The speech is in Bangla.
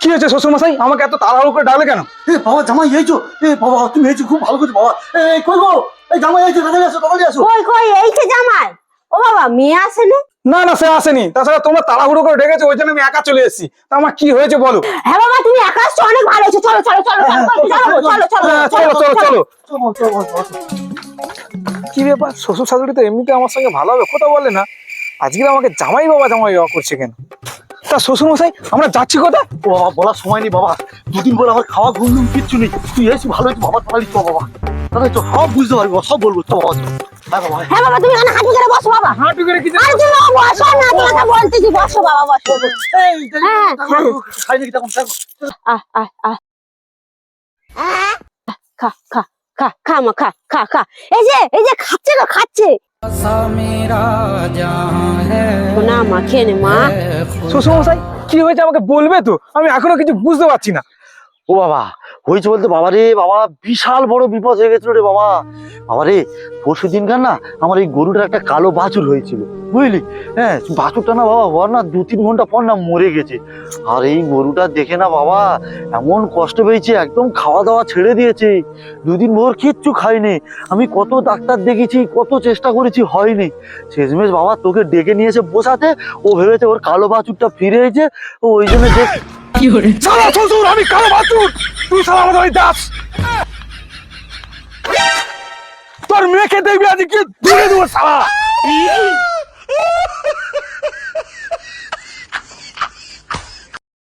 কি হয়েছে শ্বশুর মশাই? আমাকে এত তাড়াহুড়ো করে ডাকলে কেন? বাবা জামাই এইছো, বাবা তুমি এইছো, খুব ভালো করছো বাবা। কই গো, এই জামাই এইছো, তাড়াতাড়ি আসো, তাড়াতাড়ি আসো। কই কই এই যে জামাই? ও বাবা, মেয়ে আসেনি? না না, সে আসেনি। তাছাড়া তোমরা তাড়াহুড়ো করে ডেকেছো, ওই জন্য আমি একা চলে এসেছি। তা আমার কি হয়েছে বলো? হ্যাঁ বাবা, তুমি একা আসছো, অনেক ভালো হয়েছে। চলো চলো চলো চলো চলো চলো হ্যাঁ, চলো চলো চলো। চলো, চলো। কি ব্যাপার, শ্বশুর শাশুড়ি তো এমনিতে আমার সঙ্গে ভালোভাবে কথা বলে না, আজকে আমাকে জামাই বাবা করছে কেন? তা শ্বশুর মশাই, আমরা যাচ্ছি কোথায়? ও বাবা, বলার সময় নেই বাবা, দুদিন বলে আমার খাওয়া ঘুম কিচ্ছু নেই। তুই এসে ভালো হয়েছে বাবা, তাড়াতাড়ি চো বাবা, তাড়াতাড়ি চো, সব বুঝতে পারবি বাবা, সব বলবো। চো বাবা, চো। হ্যাঁ বাবা, হ্যাঁ বাবা, তুমি এখানে হাঁটু করে বসো বাবা। হাঁটু করে কি আরে তুমি বসো না, তোমাকে বলতেছি বসো বাবা, বসো। এই হ্যাঁ, খাই নাকি তখন? আহ আহ আহ খা খা খা খা মা, খা খা খা। এই যে খাচ্ছে না, খাচ্ছে না মা, খেয়ে নে মা। শ্বশুর মশাই, কি হয়েছে আমাকে বলবে তো? আমি এখনো কিছু বুঝতে পারছি না। ও বাবা, হয়েছে বলতে বাবা রে, বাবা বিশাল বড় বিপদ হয়ে গেছিল রে বাবা। বাবা রে, পরশু দিনকার না আমার এই গরুটার একটা কালো বাছুর হয়েছিল, বুঝলি? হ্যাঁ, বাছুরটা না বাবা হওয়ার না 2-3 ঘন্টা পর না মরে গেছে। আর এই গরুটা দেখে না বাবা এমন কষ্ট পেয়েছে, একদম খাওয়া দাওয়া ছেড়ে দিয়েছে। 2 দিন ভোর কিচ্ছু খাইনি। আমি কত ডাক্তার দেখেছি, কত চেষ্টা করেছি, হয়নি। শেষমেশ বাবা তোকে ডেকে নিয়ে এসে বসাতে, ও ভেবেছে ওর কালো বাছুরটা ফিরে এসেছে, ও ওই জন্য শালা শ্বশুর, আমি কালো বাছুর, তুই শালা আমাদের বাড়ি যাস। তোর মেয়েকে দেখবি আজকে দূরে দেবো শালা।